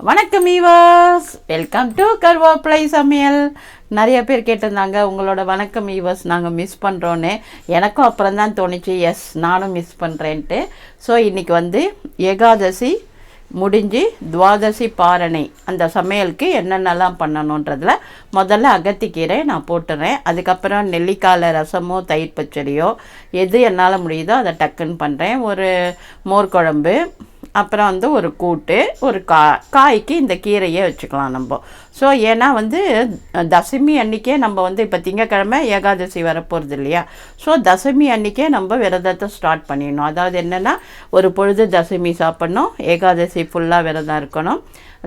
வணக்கம் ஈவர்ஸ், welcome to கருவேப்பிலை சமையல். நிறைய பேர் கேட்டிருந்தாங்க உங்களோட வணக்கம் ஈவர்ஸ் நாங்கள் மிஸ் பண்ணுறோன்னு. எனக்கும் அப்புறம் தான் தோணுச்சு, எஸ் நானும் மிஸ் பண்ணுறேன்ட்டு. ஸோ இன்றைக்கி வந்து ஏகாதசி முடிஞ்சு துவாதசி பாரணை அந்த சமையலுக்கு என்னென்னலாம் பண்ணணுன்றதில் முதல்ல அகத்திக்கீரை நான் போட்டுறேன். அதுக்கப்புறம் நெல்லிக்காயில் ரசமோ தயிர் பச்சடியோ எது என்னால் முடியுதோ அதை டக்குன்னு பண்ணுறேன். ஒரு மோர் குழம்பு, அப்புறம் வந்து ஒரு கூட்டு, ஒரு காய்க்கு இந்த கீரையே வச்சுக்கலாம் நம்ம. ஸோ ஏன்னா வந்து தசமி அன்றைக்கே நம்ம வந்து இப்போ திங்கக்கிழமை ஏகாதசி வரப்போகிறது இல்லையா. ஸோ தசமி அன்றைக்கே நம்ம விரதத்தை ஸ்டார்ட் பண்ணிடணும். அதாவது என்னென்னா, ஒரு பொழுது தசமி சாப்பிட்ணும், ஏகாதசி ஃபுல்லாக விரதம் இருக்கணும்,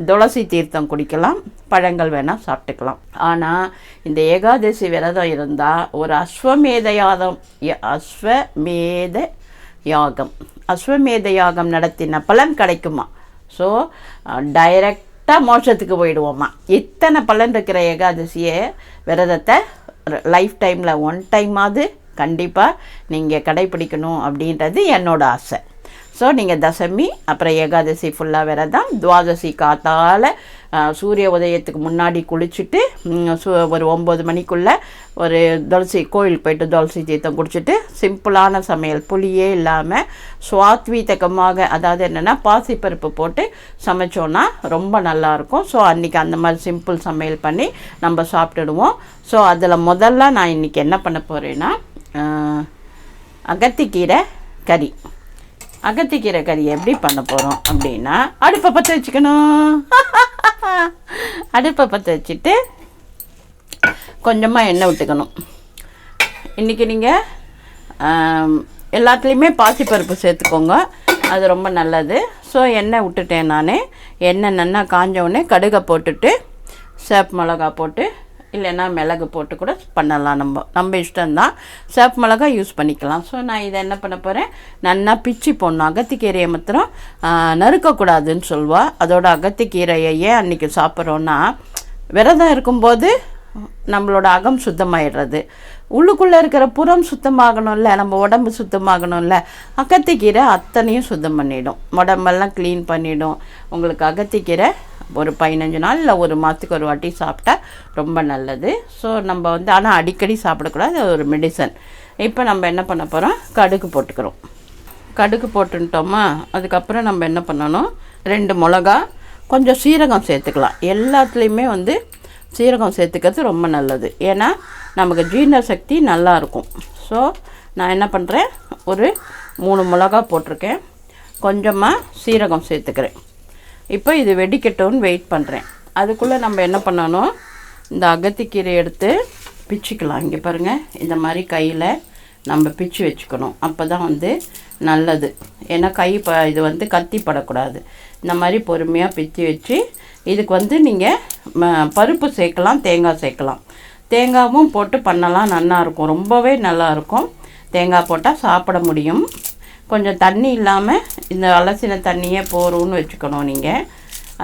துளசி தீர்த்தம் குடிக்கலாம், பழங்கள் வேணால் சாப்பிட்டுக்கலாம். ஆனால் இந்த ஏகாதசி விரதம் இருந்தால் ஒரு அஸ்வமேத யாகம் நடத்தின பலன் கிடைக்குமா. ஸோ டைரெக்டாக மோட்சத்துக்கு போயிடுவோம்மா. இத்தனை பலன் இருக்கிற ஏகாதசியை விரதத்தை லைஃப் டைமில் ஒன் டைமாவது கண்டிப்பாக நீங்கள் கடைப்பிடிக்கணும் அப்படின்றது என்னோட ஆசை. ஸோ நீங்கள் தசமி அப்புறம் ஏகாதசி ஃபுல்லாக விரதம், துவாதசி காத்தால் சூரிய உதயத்துக்கு முன்னாடி குளிச்சுட்டு ஒரு 9 மணிக்குள்ளே ஒரு கோயிலுக்கு போய்ட்டு துளசி தீர்த்தம் குடிச்சிட்டு சிம்பிளான சமையல், புளியே இல்லாமல் சுவாத்வீதகமாக, அதாவது என்னென்னா பாசிப்பருப்பு போட்டு சமைச்சோன்னா ரொம்ப நல்லாயிருக்கும். ஸோ அன்றைக்கி அந்த மாதிரி சிம்பிள் சமையல் பண்ணி நம்ம சாப்பிட்டுடுவோம். ஸோ அதில் முதல்ல நான் இன்றைக்கி என்ன பண்ண போகிறேன்னா, அகத்திக்கீரை கறி. அகத்திக்கீரை கறி எப்படி பண்ண போகிறோம் அப்படின்னா, அடுப்பை பற்ற வச்சுக்கணும். அடுப்பை பற்ற வச்சுட்டு கொஞ்சமாக எண்ணெய் விட்டுக்கணும். இன்றைக்கி நீங்கள் எல்லாத்துலேயுமே பாசிப்பருப்பு சேர்த்துக்கோங்க, அது ரொம்ப நல்லது. ஸோ எண்ணெய் விட்டுட்டேன் நான். எண்ணெய் நல்லா காஞ்ச உடனே கடுகை போட்டுட்டு சேப் மிளகா போட்டு, இல்லைன்னா மிளகு போட்டு கூட பண்ணலாம். நம்ம இஷ்டம்தான், சேப் மிளகா யூஸ் பண்ணிக்கலாம். ஸோ நான் இதை என்ன பண்ண போகிறேன், நல்லா பிச்சு போடணும். அகத்திக்கீரையை மாத்திரம் நறுக்கக்கூடாதுன்னு சொல்லுவா. அதோட அகத்திக்கீரையை ஏன் அன்றைக்கி சாப்பிட்றோன்னா, விரதம் இருக்கும்போது நம்மளோட அகம் சுத்தமாயிடுறது, உள்ளுக்குள்ளே இருக்கிற புறம் சுத்தமாகணும்ல, நம்ம உடம்பு சுத்தமாகணும்ல. அகத்திக்கீரை அத்தனையும் சுத்தம் பண்ணிடும், உடம்பெல்லாம் க்ளீன் பண்ணிடும். உங்களுக்கு அகத்திக்கீரை ஒரு 15 நாள் இல்லை ஒரு மாதத்துக்கு ஒரு வாட்டி சாப்பிட்டா ரொம்ப நல்லது. ஸோ நம்ம வந்து ஆனால் அடிக்கடி சாப்பிடக்கூடாது, அது ஒரு மெடிசன். இப்போ நம்ம என்ன பண்ண போகிறோம், கடுகு போட்டுக்கிறோம். கடுகு போட்டுட்டோமா, அதுக்கப்புறம் நம்ம என்ன பண்ணணும், 2 மிளகா, கொஞ்சம் சீரகம் சேர்த்துக்கலாம். எல்லாத்துலேயுமே வந்து சீரகம் சேர்த்துக்கிறது ரொம்ப நல்லது, ஏன்னா நமக்கு ஜீரண சக்தி நல்லாயிருக்கும். ஸோ நான் என்ன பண்ணுறேன், ஒரு 3 மிளகா போட்டிருக்கேன், கொஞ்சமாக சீரகம் சேர்த்துக்கிறேன். இப்போ இது வெடிக்கட்டும்னு வெயிட் பண்ணுறேன். அதுக்குள்ளே நம்ம என்ன பண்ணணும், இந்த அகத்திக்கீரை எடுத்து பிச்சுக்கலாம். இங்கே பாருங்கள், இந்த மாதிரி கையில் நம்ம பிச்சு வச்சுக்கணும். அப்போ தான் வந்து நல்லது, ஏன்னா இது வந்து கத்தி படக்கூடாது. இந்த மாதிரி பொறுமையாக பிச்சு வச்சு, இதுக்கு வந்து நீங்கள் பருப்பு சேர்க்கலாம், தேங்காய் சேர்க்கலாம். தேங்காயும் போட்டு பண்ணலாம், நல்லாயிருக்கும், ரொம்பவே நல்லாயிருக்கும். தேங்காய் போட்டால் சாப்பிட முடியும். கொஞ்சம் தண்ணி இல்லாமல் இந்த அலசின தண்ணியே போரும்னு வச்சுக்கணும் நீங்கள்.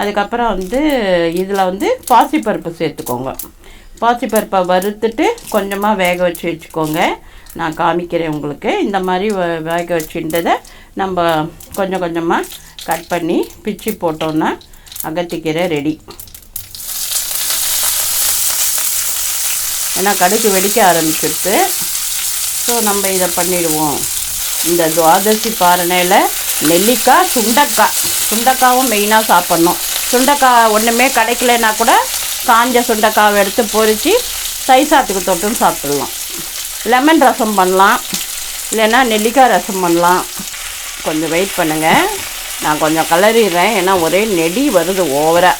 அதுக்கப்புறம் வந்து இதில் வந்து பாசிப்பருப்பு சேர்த்துக்கோங்க. பாசிப்பருப்பை வறுத்துட்டு கொஞ்சமாக வேக வச்சு வச்சுக்கோங்க. நான் காமிக்கிறேன் உங்களுக்கு. இந்த மாதிரி வேக வச்சுட்டதை நம்ம கொஞ்சம் கொஞ்சமாக கட் பண்ணி பிச்சு போட்டோன்னா அகத்திக்கீரை ரெடி. ஏன்னா கடுகு வெடிக்க ஆரம்பிச்சிருச்சு. ஸோ நம்ம இதை பண்ணிடுவோம். இந்த துவாதசி பாரணையில் நெல்லிக்காய், சுண்டைக்காவும் மெயினாக சாப்பிட்ணும். சுண்டைக்காய் ஒன்றுமே கிடைக்கலன்னா கூட காஞ்ச சுண்டைக்காவை எடுத்து பொரித்து சாத்துக்கு தொட்டுன்னு சாப்பிட்லாம். லெமன் ரசம் பண்ணலாம், இல்லைன்னா நெல்லிக்காய் ரசம் பண்ணலாம். கொஞ்சம் வெயிட் பண்ணுங்கள், நான் கொஞ்சம் கிளறிடுறேன், ஏன்னா ஒரே நெடி வருது ஓவராக.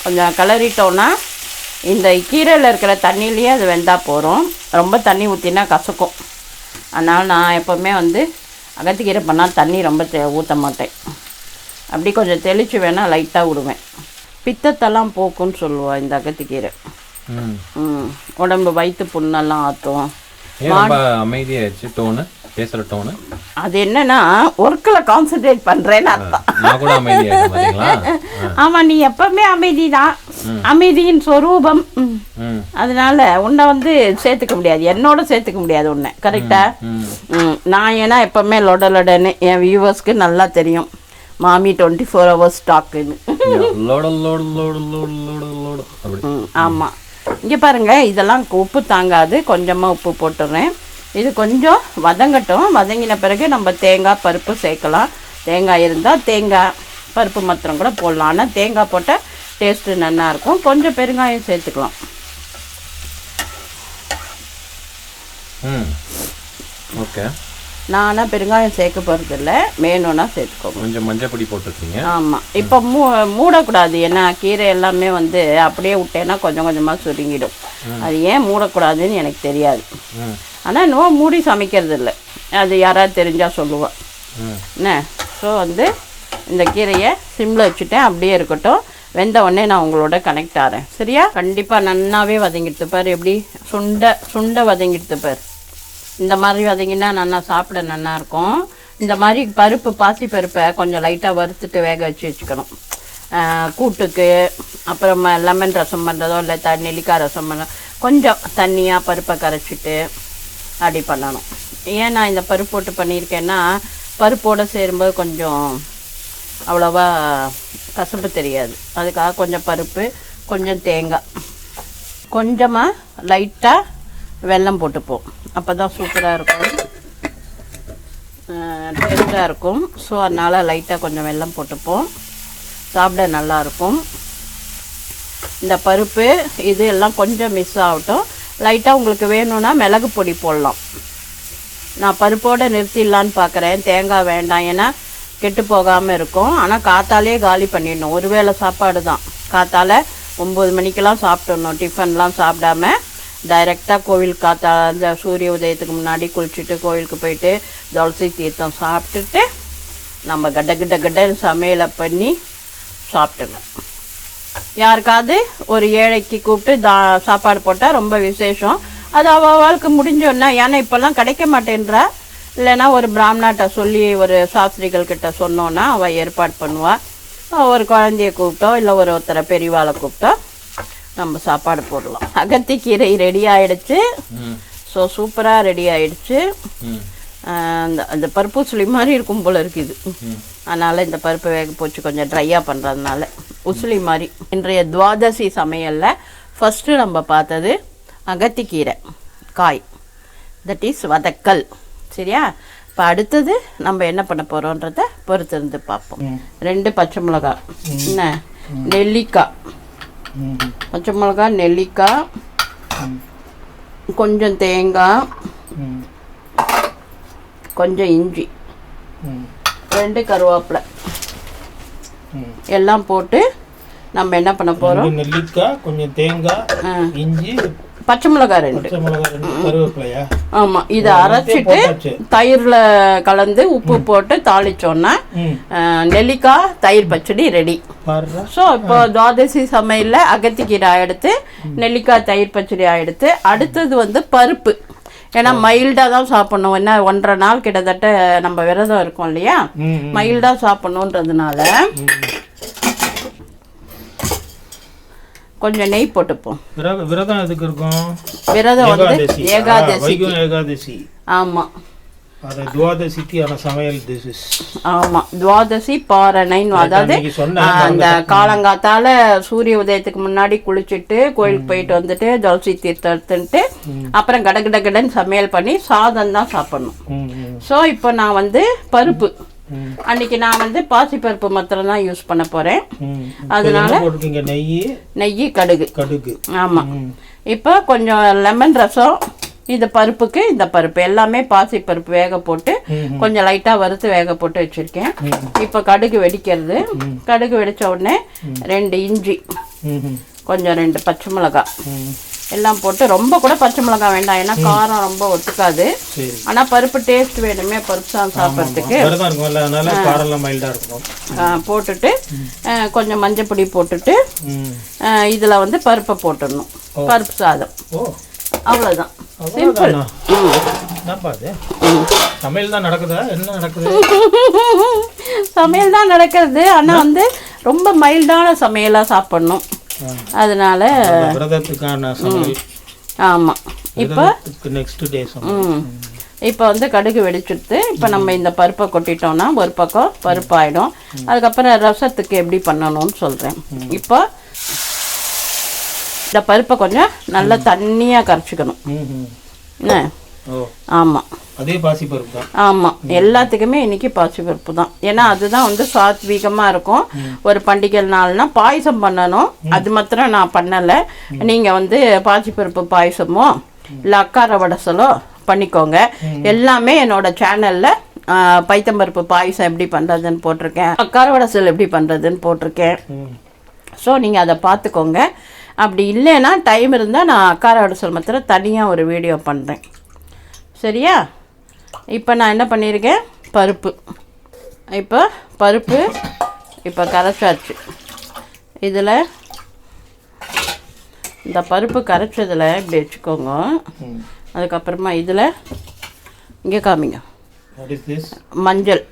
கொஞ்சம் கிளறிட்டோன்னா இந்த கீரையில் இருக்கிற தண்ணியிலேயே அது வெந்தால் போகிறோம். ரொம்ப தண்ணி ஊற்றினா கசக்கும். அதனால் நான் எப்போவுமே வந்து அகத்திக்கீரை பண்ணால் தண்ணி ரொம்ப ஊற்ற மாட்டேன். அப்படி கொஞ்சம் தெளித்து வேணால் லைட்டாக விடுவேன். பித்தத்தெல்லாம் போக்குன்னு சொல்லுவாள் இந்த அகத்திக்கீரை. உடம்பு வயிற்று புண்ணெல்லாம் ஆற்றும். அமைதியாச்சு டோனு பேசுகிற டோனு. அது என்னன்னா, ஒர்க்கில் கான்சென்ட்ரேட் பண்ணுறேன்னு அர்த்தம். ஆமாம், நீ எப்பவுமே அமைதி தான், அமைதியின் சொரூபம். அதனால உன்னை வந்து சேர்த்துக்க முடியாது, என்னோட சேர்த்துக்க முடியாது உன்னை. கரெக்டா? நான் ஏன்னா எப்பவுமே லொடன்னு என் வியூவர்ஸ்க்கு நல்லா தெரியும். மாமி 24 hours ஸ்டாக்குன்னு. Load load load load load load அப்படி. ஆமாம், இங்கே பாருங்கள், இதெல்லாம் உப்பு தாங்காது, கொஞ்சமாக உப்பு போட்டுடுறேன். இது கொஞ்சம் வதங்கட்டும். வதங்கின பிறகு நம்ம தேங்காய் பருப்பு சேர்க்கலாம். தேங்காய் இருந்தால் தேங்காய் பருப்பு மாத்திரம் கூட போடலாம். ஆனால் தேங்காய் போட்டால் டேஸ்ட்டு நல்லாயிருக்கும். கொஞ்சம் பெருங்காயம் சேர்த்துக்கலாம். ஓகே. நானும் பெருங்காயம் சேர்க்க போகிறது இல்லை, வேணும்னா சேர்த்துக்கோங்க. கொஞ்சம் மஞ்சள் பொடி போட்டுருக்கீங்க. ஆமாம். இப்போ மூடக்கூடாது. ஏன்னா கீரை எல்லாமே வந்து அப்படியே விட்டேன்னா கொஞ்சம் கொஞ்சமாக சுருங்கிடும். அது ஏன் மூடக்கூடாதுன்னு எனக்கு தெரியாது. ஆனால் இன்னும் மூடி சமைக்கிறது இல்லை. அது யாராவது தெரிஞ்சால் சொல்லுவாள் என்ன. ஸோ வந்து இந்த கீரையை சிம்மில் வச்சுட்டேன், அப்படியே இருக்கட்டும். வெந்த உடனே நான் உங்களோட கனெக்ட் ஆகிறேன். சரியா? கண்டிப்பாக நன்னாவே வதங்கிடுத்து பார். எப்படி சுண்டை வதங்கிடுத்து பார். இந்த மாதிரி வதங்கினா நல்லா சாப்பிட நல்லாயிருக்கும். இந்த மாதிரி பருப்பு பாசி பருப்பை கொஞ்சம் லைட்டாக வறுத்துட்டு வேக வச்சுக்கணும். கூட்டுக்கு அப்புறம் லெமன் ரசம் பண்ணுறதோ இல்லை நெல்லிக்காய் ரசம் பண்ண கொஞ்சம் தண்ணியாக பருப்பை கரைச்சிட்டு அப்படி பண்ணணும். ஏன் நான் இந்த பருப்பு போட்டு பண்ணியிருக்கேன்னா, பருப்போடு சேரும்போது கொஞ்சம் அவ்வளோவா கசப்பு தெரியாது. அதுக்காக கொஞ்சம் பருப்பு, கொஞ்சம் தேங்காய், கொஞ்சமாக லைட்டாக வெல்லம் போட்டுப்போம். அப்போ தான் சூப்பராக இருக்கும், டேஸ்ட்டாக இருக்கும். ஸோ அதனால் லைட்டாக கொஞ்சம் வெல்லம் போட்டுப்போம், சாப்பிட நல்லாயிருக்கும். இந்த பருப்பு இது எல்லாம் கொஞ்சம் மிஸ் ஆகட்டும். லைட்டாக உங்களுக்கு வேணும்னா மிளகு பொடி போடலாம். நான் பருப்போடு நிறுத்திடலான்னு பார்க்குறேன். தேங்காய் வேண்டாம், ஏன்னா கெட்டு போகாமல் இருக்கும். ஆனால் காத்தாலே காலி பண்ணிடணும். ஒரு வேளை சாப்பாடு தான். காத்தால 9 மணிக்கெல்லாம் சாப்பிட்ணும். டிஃபன்லாம் சாப்பிடாம டைரெக்டாக கோவில் அந்த சூரிய உதயத்துக்கு முன்னாடி குளிச்சுட்டு கோவிலுக்கு போயிட்டு துளசி தீர்த்தம் சாப்பிட்டுட்டு நம்ம கட்ட சமையலை பண்ணி சாப்பிட்டுங்க. யாருக்காவது ஒரு ஏழைக்கு கூப்பிட்டு சாப்பாடு போட்டால் ரொம்ப விசேஷம். அது அவளுக்கு முடிஞ்சோன்னா, ஏன்னா இப்போல்லாம் கிடைக்க மாட்டேன்றா. இல்லைன்னா ஒரு பிராமணாட்ட சொல்லி ஒரு சாஸ்திரிகள் கிட்ட சொன்னோன்னா அவள் ஏற்பாடு பண்ணுவாள். ஒரு குழந்தைய கூப்பிட்டோ இல்லை ஒருத்தரை பெரியவாளை கூப்பிட்டோ நம்ம சாப்பாடு போடலாம். அகத்திக்கீரை ரெடி ஆகிடுச்சு. ஸோ சூப்பராக ரெடி ஆகிடுச்சு. அந்த பருப்பு சுளி மாதிரி இருக்கும் போல் இருக்குது. அதனால் இந்த பருப்பு வேக போச்சு கொஞ்சம் ட்ரையாக பண்ணுறதுனால உசுளி மாதிரி. இன்றைய துவாதசி சமையலில் ஃபஸ்ட்டு நம்ம பார்த்தது அகத்திக்கீரை காய், தட் இஸ் வதக்கல். சரியா? இப்போ அடுத்தது நம்ம என்ன பண்ண போகிறோன்றத பொறுத்திருந்து பார்ப்போம். 2 பச்சை மிளகாய், என்ன நெல்லிக்காய், பச்சை மிளகாய், நெல்லிக்காய், கொஞ்சம் தேங்காய், கொஞ்சம் இஞ்சி, 2 கருவேப்பிலை எல்லாம் போட்டு நம்ம என்ன பண்ண போகிறோம். நெல்லிக்காய், கொஞ்சம் தேங்காய், இஞ்சி, பச்சை மிளகாய் 2, கருவேப்பிலையா? ஆமாம். இதை அரைச்சிட்டு தயிரில் கலந்து உப்பு போட்டு தாளிச்சோன்னா நெல்லிக்காய் தயிர் பச்சடி ரெடி. ஸோ இப்போ துவாதசி சமையலில் அகத்திக்கீரை ஆகிடுத்து, நெல்லிக்காய் தயிர் பச்சடி ஆகிடுத்து. அடுத்தது வந்து பருப்பு. ஏன்னா மைல்டாக தான் சாப்பிட்ணும். என்ன 1.5 நாள் கிட்டத்தட்ட நம்ம விரதம் இருக்கோம் இல்லையா, மைல்டாக சாப்பிட்ணுன்றதுனால கொஞ்சம் நெய் போட்டுப்போம். விரதம் எதுக்கு இருக்கும்? விரதம் வந்து ஏகாதசி. ஆமாம், அது துவாதசிக்கான சமையல். ஆமாம், துவாதசி பாரணைன்னு. அதாவது அந்த காலங்காத்தால சூரிய உதயத்துக்கு முன்னாடி குளிச்சுட்டு கோயிலுக்கு போயிட்டு வந்துட்டு துளசி தீர்த்தம் எடுத்துட்டு அப்புறம் கடன்னு சமையல் பண்ணி சாதம் தான் சாப்பிடணும். ஸோ இப்போ நான் வந்து பருப்பு அன்னைக்கு நான் வந்து பாசி பருப்பு மாத்திரம் தான் யூஸ் பண்ண போறேன். அதனால நெய், கடுகு. ஆமா. இப்போ கொஞ்சம் லெமன் ரசம். இந்த பருப்புக்கு இந்த பருப்பு எல்லாமே பாசி பருப்பு வேக போட்டு கொஞ்சம் லைட்டா வறுத்து வேக போட்டு வச்சிருக்கேன். இப்போ கடுகு வெடிக்கிறது. கடுகு வெடிச்ச உடனே 2 இஞ்சி, கொஞ்சம் 2 பச்சை மிளகாய் எல்லாம் போட்டு, ரொம்ப கூட பச்சை மிளகாய் வேண்டாம், ஏன்னா காரம் ரொம்ப ஒத்துக்காது. ஆனா பருப்பு டேஸ்ட் வேணுமே, பருப்பு சாதம் சாப்பிட்றதுக்கு போட்டுட்டு கொஞ்சம் மஞ்சள் பொடி போட்டுட்டு இதுல வந்து பருப்பை போட்டுடணும். பருப்பு சாதம் அவ்வளவுதான். சிம்பிள். சமையல் தான் நடக்குதா? என்ன நடக்குது? சமையல் தான் நடக்கிறது. ஆனா வந்து ரொம்ப மைல்டான சமையலா சாப்பிடணும். அதனால விரதத்துக்கான சமையல். ஆமா. இப்போ நெக்ஸ்ட் டே இப்போ வந்து கடுகு வெடிச்சுட்டு இப்போ நம்ம இந்த பருப்பை கொட்டிட்டோம்னா ஒரு பக்கம் பருப்பு ஆகிடும். அதுக்கப்புறம் ரசத்துக்கு எப்படி பண்ணணும்னு சொல்கிறேன். இப்போ இந்த பருப்பை கொஞ்சம் நல்லா தண்ணியாக கரைச்சிக்கணும். என்ன? ஆமாம், அதே பாசி பருப்பு தான். ஆமாம், எல்லாத்துக்குமே இன்னைக்கு பாசி பருப்பு தான். ஏன்னா அதுதான் வந்து சாத்வீகமாக இருக்கும். ஒரு பண்டிகை நாள்னா பாயசம் பண்ணணும், அது மாத்திரம் நான் பண்ணலை. நீங்கள் வந்து பாசி பருப்பு பாயசமோ இல்லை அக்கார வடசலோ பண்ணிக்கோங்க. எல்லாமே என்னோட சேனலில் பைத்தம்பருப்பு பாயசம் எப்படி பண்ணுறதுன்னு போட்டிருக்கேன், அக்கார வடசல் எப்படி பண்ணுறதுன்னு போட்டிருக்கேன். ஸோ நீங்கள் அதை பார்த்துக்கோங்க. அப்படி இல்லைன்னா டைம் இருந்தால் நான் அக்கார வடசல் மாத்திரம் தனியாக ஒரு வீடியோ பண்ணுறேன். சரியா? இப்போ நான் என்ன பண்ணியிருக்கேன், பருப்பு இப்போ கரைச்சாச்சு. இதில் இந்த பருப்பு கரைச்சதில் இப்படி வச்சுக்கோங்க. அதுக்கப்புறமா இதில் இங்கே காமிங்க, மஞ்சள்,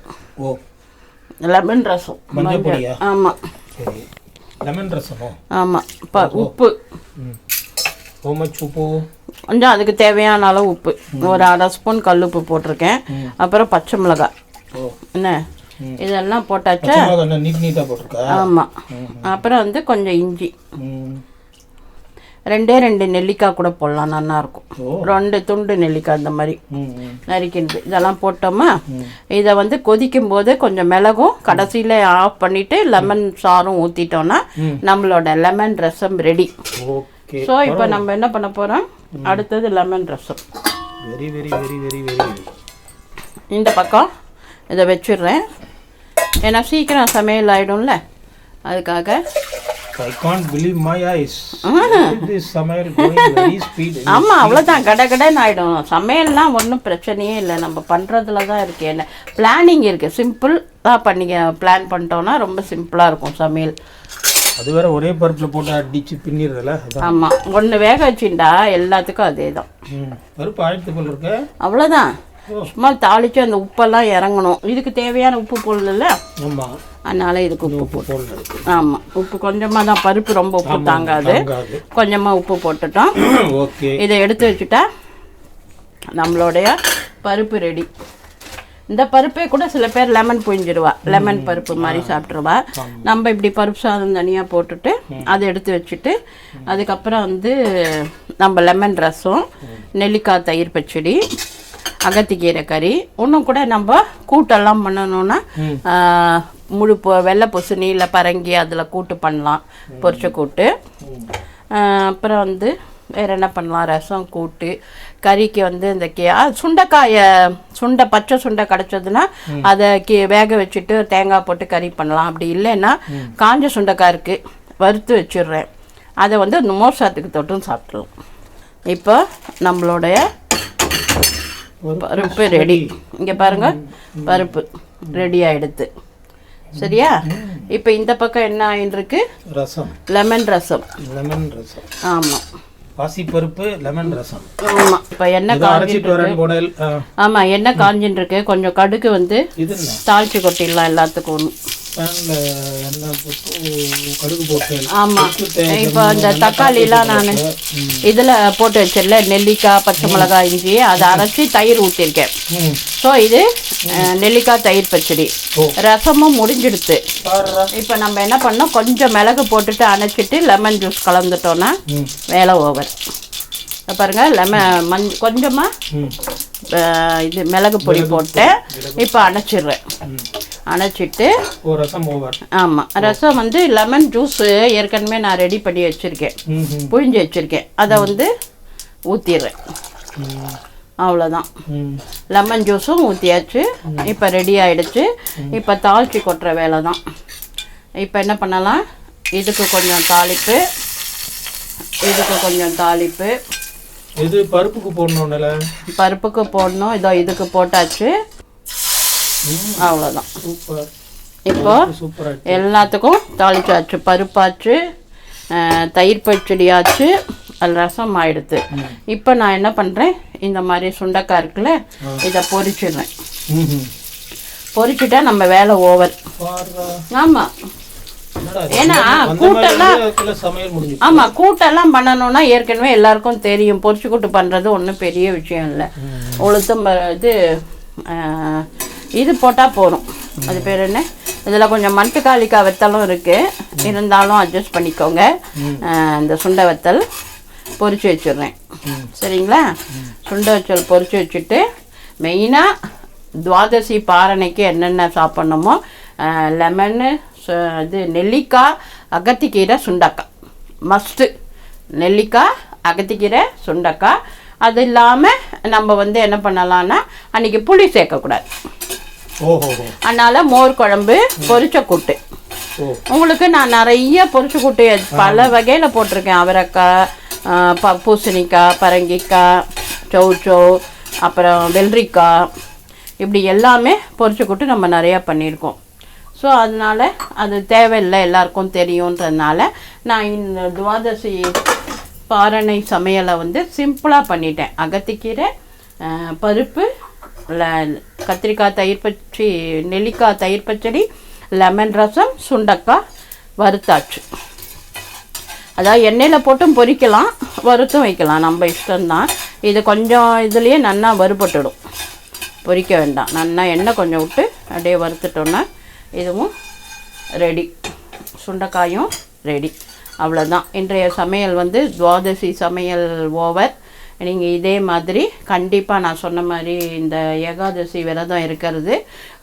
லெமன் ரசம், மஞ்சள். ஆமாம், லெமன் ரசம். ஆமாம், உப்பு, உப்பு கொஞ்சம் அதுக்கு தேவையான அளவு உப்பு, ஒரு 1/2 ஸ்பூன் கல் உப்பு போட்டிருக்கேன். அப்புறம் பச்சை மிளகாய், என்ன இதெல்லாம் போட்டாச்சா? ஆமாம். அப்புறம் வந்து கொஞ்சம் இஞ்சி, 2 நெல்லிக்காய் கூட போடலாம், நல்லாயிருக்கும். 2 துண்டு நெல்லிக்காய் இந்த மாதிரி நறுக்கிண்டு இதெல்லாம் போட்டோமா. இதை வந்து கொதிக்கும் போது கொஞ்சம் மிளகும் கடைசியில் ஆஃப் பண்ணிவிட்டு லெமன் சாரும் ஊற்றிட்டோன்னா நம்மளோட லெமன் ரசம் ரெடி. ஸோ இப்போ நம்ம என்ன பண்ண போகிறோம், அடுத்தது lemon rasam. Very very very very very. இந்த பக்கம் இதை வச்சிடுறேன், ஏன்னா சீக்கிரம் சமையல் ஆகிடும்ல, அதுக்காக. I can't believe my eyes. This சமையல் going very speed. ஆமாம், அவ்வளோதான், கடகடன்னு ஆகிடும். சமையல்லாம் ஒன்றும் பிரச்சனையே இல்லை, நம்ம பண்ணுறதுல தான் இருக்குது. என்ன பிளானிங் இருக்குது, சிம்பிளாக பிளான் பண்ணிட்டோன்னா ரொம்ப சிம்பிளாக இருக்கும் சமையல். அது வேற ஒரே பருப்பில் போட்டு அடிச்சு பின்னிடுறல. ஆமாம், ஒன்று வேக வச்சுட்டா எல்லாத்துக்கும் அதே தான். பருப்பு ஆயிரத்து போல் இருக்கு, அவ்வளோதான். சும்மா தாளித்து அந்த உப்பெல்லாம் இறங்கணும். இதுக்கு தேவையான உப்பு போடல, ஆமாம், அதனால இதுக்கு உப்பு போடணும். ஆமாம், உப்பு கொஞ்சமாக தான், பருப்பு ரொம்ப உப்பு தாங்காது, கொஞ்சமாக உப்பு போட்டுட்டோம். ஓகே, இதை எடுத்து வச்சுட்டா நம்மளுடைய பருப்பு ரெடி. இந்த பருப்பே கூட சில பேர் லெமன் புழிஞ்சிடுவா, லெமன் பருப்பு மாதிரி சாப்பிட்ருவா. நம்ம இப்படி பருப்பு சாதம் தனியாக போட்டுட்டு அதை எடுத்து வச்சுட்டு அதுக்கப்புறம் வந்து நம்ம லெமன் ரசம், நெல்லிக்காய் தயிர் பச்சடி, அகத்திக்கீரை கறி. இன்னும் கூட நம்ம கூட்டெல்லாம் பண்ணணுன்னா முழு வெள்ளை பூசணி இல்லை பரங்கி அதில் கூட்டு பண்ணலாம், பொரிச்ச கூட்டு. அப்புறம் வந்து வேறு என்ன பண்ணலாம், ரசம், கூட்டு, கறிக்கு வந்து இந்த சுண்டைக்காயை பச்சை சுண்டை கிடச்சதுன்னா அதை வேக வச்சுட்டு தேங்காய் போட்டு கறி பண்ணலாம். அப்படி இல்லைன்னா காஞ்ச சுண்டைக்காய் இருக்குது, வறுத்து வச்சிடுறேன், அதை வந்து மோர் சாத்துக்கு தொட்டும் சாப்பிட்றலாம். இப்போ நம்மளுடைய பருப்பு ரெடி. இங்கே பாருங்கள், பருப்பு ரெடி ஆகிடுது. சரியா? இப்போ இந்த பக்கம் என்ன ஆயிருக்கு, ரசம், லெமன் ரசம். ஆமாம், பாசி பருப்பு லெமன் ரசம். ஆமாம், இப்போ எண்ணெய் காஞ்சிட்டு, ஆமாம் எண்ணெய் காஞ்சின்னு இருக்கு. கொஞ்சம் கடுகு வந்து தாளிச்சு கொட்டிடலாம் எல்லாத்துக்கும். ஆமாம், இப்போ இந்த தக்காளிலாம் நான் இதில் போட்டு வச்சிடல, நெல்லிக்காய், பச்சை மிளகாய், இஞ்சி, அதை அரைச்சி தயிர் ஊற்றிருக்கேன். ஸோ இது நெல்லிக்காய் தயிர் பச்சடி. ரசமும் முடிஞ்சிடுது. இப்போ நம்ம என்ன பண்ணோம், கொஞ்சம் மிளகு போட்டுட்டு அணைச்சிட்டு லெமன் ஜூஸ் கலந்துட்டோன்னா வேலை ஓவர். பாருங்கள், கொஞ்சமாக இது மிளகு பொடி போட்டு இப்போ அணைச்சிடுறேன். அணைச்சிட்டு ஆமாம், ரசம் வந்து லெமன் ஜூஸு ஏற்கனவே நான் ரெடி பண்ணி வச்சுருக்கேன், புழிஞ்சு வச்சுருக்கேன், அதை வந்து ஊற்றிடுறேன். அவ்வளோதான், லெமன் ஜூஸும் ஊற்றியாச்சு. இப்போ ரெடி ஆகிடுச்சு. இப்போ தாளித்து கொட்டுற வேலை தான். இப்போ என்ன பண்ணலாம், இதுக்கு கொஞ்சம் தாளிப்பு, இதுக்கு கொஞ்சம் தாளிப்பு. இது பருப்புக்கு போடணும்ல, பருப்புக்கு போடணும். இதோ இதுக்கு போட்டாச்சு, அவ்வளோதான். இப்போ எல்லாத்துக்கும் தாளிச்சாச்சு, பருப்பாச்சு, தயிர் பச்சடியாச்சு, அது ரசம் ஆயிடுது. இப்போ நான் என்ன பண்ணுறேன், இந்த மாதிரி சுண்டைக்காய் இருக்குல்ல, இதை பொரிச்சிடுறேன். பொரிச்சுட்டா நம்ம வேலை ஓவர். ஆமாம், ஏன்னா கூட்டெல்லாம் ஆமாம் கூட்டெல்லாம் பண்ணணும்னா ஏற்கனவே எல்லாருக்கும் தெரியும். பொரிச்சு கூட்டு பண்ணுறது ஒன்றும் பெரிய விஷயம் இல்லை. உளுத்தம் இது போட்டால் போதும். அது பேர் என்ன, இதில் கொஞ்சம் மண்ட்டுக்காளிக்காய் வெத்தலும் இருக்குது, இருந்தாலும் அட்ஜஸ்ட் பண்ணிக்கோங்க. இந்த சுண்டை வெத்தல் பொரிச்சு வச்சிடுறேன். சரிங்களா? சுண்டை வச்சல் பொரிச்சு வச்சுட்டு மெயினாக துவாதசி பாரணைக்கு என்னென்ன சாப்பிட்ணுமோ லெமனு, இது நெல்லிக்காய், அகத்திக்கீரை, சுண்டக்காய் மஸ்ட்டு. நெல்லிக்காய், அகத்திக்கீரை, சுண்டக்காய். அது இல்லாமல் நம்ம வந்து என்ன பண்ணலான்னா அன்றைக்கி புளி சேர்க்கக்கூடாது. அதனால் மோர் குழம்பு, பொரிச்ச கூட்டு. உங்களுக்கு நான் நிறைய பொரிச்ச கூட்டு பல வகையில் போட்டிருக்கேன். அவரைக்காய், பூசணிக்காய், பரங்கிக்காய், சௌச்சௌ, அப்புறம் வெள்ளரிக்காய், இப்படி எல்லாமே பொரிச்ச கூட்டு நம்ம நிறையா பண்ணியிருக்கோம். ஸோ அதனால் அது தேவையில்லை, எல்லாருக்கும் தெரியுன்றதுனால நான் இந்த துவாதசி பாரணை சமையலை வந்து சிம்பிளாக பண்ணிட்டேன். அகத்திக்கீரை, பருப்பு, கத்திரிக்காய் தயிர் பச்சடி, நெல்லிக்காய் தயிர் பச்சடி, லெமன் ரசம், சுண்டக்காய் வறுத்தாச்சு. அதாவது எண்ணெயில் போட்டும் பொரிக்கலாம், வறுத்தும் வைக்கலாம், நம்ம இஷ்டம்தான். இது கொஞ்சம் இதுலேயே நல்லா வறுபட்டுடும், பொரிக்க வேண்டாம். நல்லா எண்ணெய் கொஞ்சம் விட்டு அப்படியே வறுத்துட்டோன்னா இதுவும் ரெடி, சுண்டைக்காயும் ரெடி. அவ்வளோதான் இன்றைய சமையல் வந்து துவாதசி சமையல் ஓவர். நீங்கள் இதே மாதிரி கண்டிப்பாக நான் சொன்ன மாதிரி இந்த ஏகாதசி விரதம் இருக்கிறது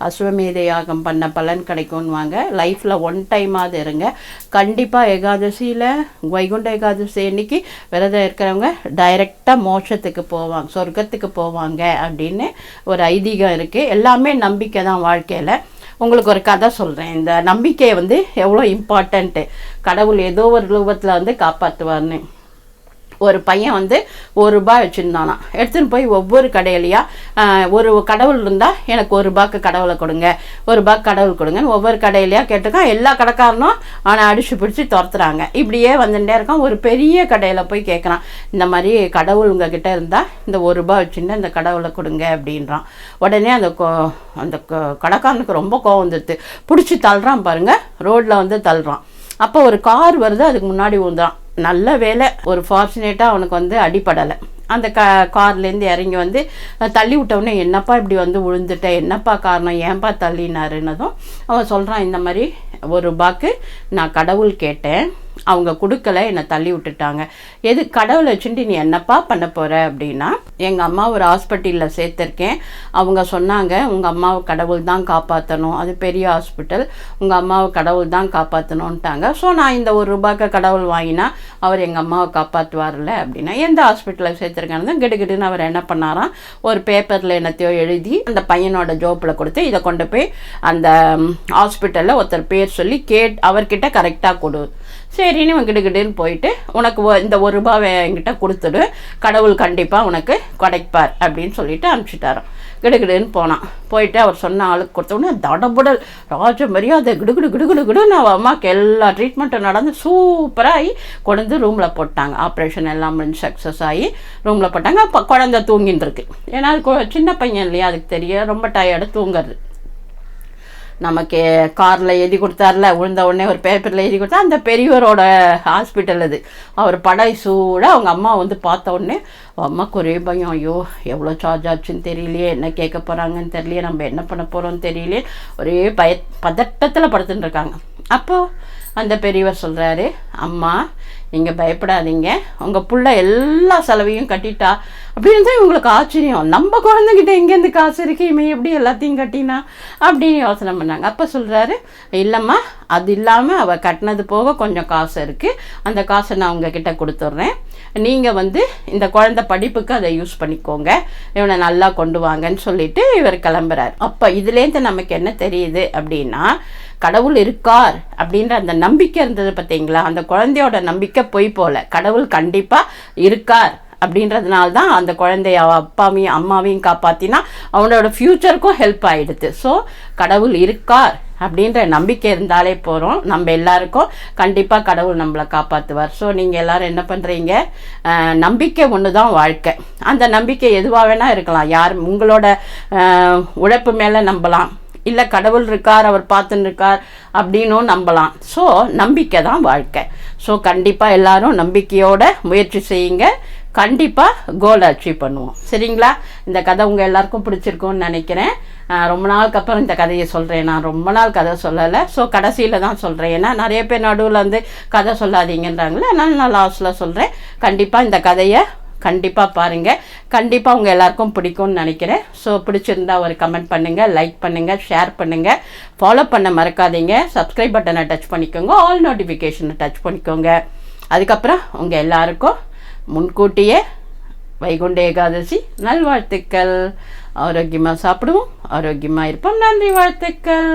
அஸ்வமேத யாகம் பண்ண பலன் கிடைக்கும்னு வாங்க. லைஃப்பில் ஒன் டைமாவது இருங்க. கண்டிப்பாக ஏகாதசியில் வைகுண்ட ஏகாதசி அன்னைக்கு விரதம் இருக்கிறவங்க டைரெக்டாக மோட்சத்துக்கு போவாங்க, சொர்க்கத்துக்கு போவாங்க அப்படின்னு ஒரு ஐதீகம் இருக்குது. எல்லாமே நம்பிக்கை தான் வாழ்க்கையில். உங்களுக்கு ஒரு கதை சொல்கிறேன். இந்த நம்பிக்கையை வந்து எவ்வளோ இம்பார்ட்டண்ட்டு, கடவுள் ஏதோ ஒரு ரூபத்தில் வந்து காப்பாற்றுவார்னு. ஒரு பையன் வந்து ₹1 வச்சுருந்தானா, எடுத்துன்னு போய் ஒவ்வொரு கடையிலையா ஒரு கடவுள் இருந்தால் எனக்கு ₹1 கடவுளை கொடுங்க, ₹1 கடவுள் கொடுங்கன்னு ஒவ்வொரு கடையிலையா கேட்டிருக்கான். எல்லா கடைக்காரனும் அவனை அடிச்சு பிடிச்சி துரத்துறாங்க. இப்படியே வந்துட்டே இருக்கான். ஒரு பெரிய கடையில் போய் கேட்குறான், இந்த மாதிரி கடவுள் உங்ககிட்ட இருந்தால் இந்த ₹1 வச்சுட்டு இந்த கடவுளை கொடுங்க அப்படின்றான். உடனே அந்த கடைக்காரனுக்கு ரொம்ப கோவம் வந்துடுது. பிடிச்சி தள்ளுறான் பாருங்கள், ரோட்டில் வந்து தள்ளுறான். அப்போ ஒரு கார் வருது, அதுக்கு முன்னாடி ஊந்துறான். நல்ல வேலை, ஒரு ஃபார்ச்சுனேட்டாக அவனுக்கு வந்து அடிப்படலை. அந்த கார்லேருந்து இறங்கி வந்து தள்ளி விட்டவுடனே, என்னப்பா இப்படி வந்து விழுந்துட்டேன், என்னப்பா காரணம், ஏன்பா தள்ளினாருன்னதும் அவன் சொல்கிறான், இந்த மாதிரி ₹1 நான் கடவுள் கேட்டேன், அவங்க கொடுக்கல, என்னை தள்ளி விட்டுட்டாங்க. எது கடவுளை வச்சுட்டு நீ என்னப்பா பண்ண போகிற அப்படின்னா, எங்கள் அம்மா ஒரு ஹாஸ்பிட்டலில் சேர்த்துருக்கேன், அவங்க சொன்னாங்க உங்கள் அம்மாவை கடவுள் தான் காப்பாற்றணும், அது பெரிய ஹாஸ்பிட்டல், உங்கள் அம்மாவை கடவுள் தான் காப்பாற்றணுன்ட்டாங்க. ஸோ நான் இந்த ₹1 கடவுள் வாங்கினா அவர் எங்கள் அம்மாவை காப்பாற்றுவார்ல அப்படின்னா, எந்த ஹாஸ்பிட்டலில் சேர்த்துருக்கானு கிடுகிடுன்னு அவர் என்ன பண்ணாராம், ஒரு பேப்பரில் என்னத்தையோ எழுதி அந்த பையனோட ஜோப்பில் கொடுத்து, இதை கொண்டு போய் அந்த ஹாஸ்பிட்டலில் ஒருத்தர் பேர் சொல்லி அவர்கிட்ட கரெக்டாக கொடு. சரின்னு இவன் கிடுகிடுன்னு போயிட்டு, உனக்கு இந்த ₹1 என்கிட்ட கொடுத்துடு, கடவுள் கண்டிப்பாக உனக்கு கிடைப்பார் அப்படின்னு சொல்லிட்டு அனுப்பிச்சிட்டாரான். கிடுகிடுன்னு போனான். போயிட்டு அவர் சொன்ன ஆளுக்கு கொடுத்தோடனே தடபுடல் ராஜ மரியாதை கிடுகிடுன்னு அவள் அம்மாவுக்கு எல்லா ட்ரீட்மெண்ட்டும் நடந்து சூப்பராகி கொண்டு ரூமில் போட்டாங்க. ஆப்ரேஷன் எல்லாம் முடிஞ்சு சக்ஸஸ் ஆகி ரூமில் போட்டாங்க. அப்போ குழந்தை தூங்கின்னு இருக்கு. ஏன்னா அது சின்ன பையன் இல்லையா, அதுக்கு தெரிய ரொம்ப டயர்டு தூங்குறது. நமக்கு காரில் எழுதி கொடுத்தார்ல, விழுந்த உடனே ஒரு பேப்பரில் எழுதி கொடுத்தா அந்த பெரியவரோட ஹாஸ்பிட்டல் அது. அவர் படை சூட அவங்க அம்மா வந்து பார்த்த உடனே அம்மாவுக்கு ஒரே பயம், ஐயோ எவ்வளோ சார்ஜ் ஆச்சுன்னு தெரியலையே, என்ன கேட்க போகிறாங்கன்னு தெரியலையே, நம்ம என்ன பண்ண போகிறோன்னு தெரியலையே, ஒரே பதட்டத்தில் படுத்துட்டு இருக்காங்க. அப்போது அந்த பெரியவர் சொல்கிறாரு, அம்மா நீங்கள் பயப்படாதீங்க, உங்கள் புள்ள எல்லா செலவையும் கட்டிட்டா அப்படின்னு தான் இவங்களுக்கு ஆச்சரியம். நம்ம குழந்தைகிட்ட எங்கேருந்து காசு இருக்கு, இவன் எப்படி எல்லாத்தையும் கட்டினா அப்படின்னு யோசனை பண்ணாங்க. அப்போ சொல்கிறாரு, இல்லைம்மா அது இல்லாமல் அவள் கட்டினது போக கொஞ்சம் காசு இருக்குது, அந்த காசை நான் உங்ககிட்ட கொடுத்துட்றேன், நீங்கள் வந்து இந்த குழந்தை படிப்புக்கு அதை யூஸ் பண்ணிக்கோங்க, இவனை நல்லா கொண்டு வாங்கன்னு சொல்லிட்டு இவர் கிளம்புறார். அப்போ இதுலேருந்து நமக்கு என்ன தெரியுது அப்படின்னா, கடவுள் இருக்கார் அப்படின்ற அந்த நம்பிக்கை இருந்தது பார்த்தீங்களா, அந்த குழந்தையோட நம்பிக்கை பொய் போல, கடவுள் கண்டிப்பாக இருக்கார் அப்படின்றதுனால தான் அந்த குழந்தைய அப்பாவையும் அம்மாவையும் காப்பாற்றினா அவனோட ஃப்யூச்சருக்கும் ஹெல்ப் ஆகிடுது. ஸோ கடவுள் இருக்கார் அப்படின்ற நம்பிக்கை இருந்தாலே போகிறோம், நம்ம எல்லாருக்கும் கண்டிப்பாக கடவுள் நம்மளை காப்பாற்றுவார். ஸோ நீங்கள் எல்லோரும் என்ன பண்ணுறீங்க, நம்பிக்கை ஒன்று தான் வாழ்க்கை. அந்த நம்பிக்கை எதுவாக வேணால் இருக்கலாம், யார் உங்களோட உழைப்பு மேலே நம்பலாம், இல்லை கடவுள் இருக்கார், அவர் பார்த்துன்னு இருக்கார் அப்படின்னும் நம்பலாம். ஸோ நம்பிக்கை தான் வாழ்க்கை. ஸோ கண்டிப்பாக எல்லாரும் நம்பிக்கையோட முயற்சி செய்யுங்க. கண்டிப்பாக கோல் அச்சீவ் பண்ணுவோம். சரிங்களா? இந்த கதை உங்கள் எல்லாருக்கும் பிடிச்சிருக்கும்னு நினைக்கிறேன். ரொம்ப நாளுக்கு அப்புறம் இந்த கதையை சொல்கிறேன். நான் ரொம்ப நாள் கதை சொல்லலை. ஸோ கடைசியில் தான் சொல்கிறேன். ஏன்னா நிறைய பேர் நடுவில் வந்து கதை சொல்லாதீங்கன்றாங்களே, அதனால் நான் லாஸ்ட்டில் சொல்கிறேன். கண்டிப்பாக இந்த கதையை கண்டிப்பாக பாருங்கள். கண்டிப்பாக உங்கள் எல்லாருக்கும் பிடிக்கும்னு நினைக்கிறேன். ஸோ பிடிச்சிருந்தா ஒரு கமெண்ட் பண்ணுங்கள், லைக் பண்ணுங்கள், ஷேர் பண்ணுங்கள், ஃபாலோ பண்ண மறக்காதீங்க. சப்ஸ்கிரைப் பட்டனை டச் பண்ணிக்கோங்க, ஆல் நோட்டிஃபிகேஷனை டச் பண்ணிக்கோங்க. அதுக்கப்புறம் உங்கள் எல்லாருக்கும் முன்கூட்டியே வைகுண்ட ஏகாதசி நல்வாழ்த்துக்கள். ஆரோக்கியமாக சாப்பிடுவோம், ஆரோக்கியமாக இருப்போம். நன்றி, வாழ்த்துக்கள்.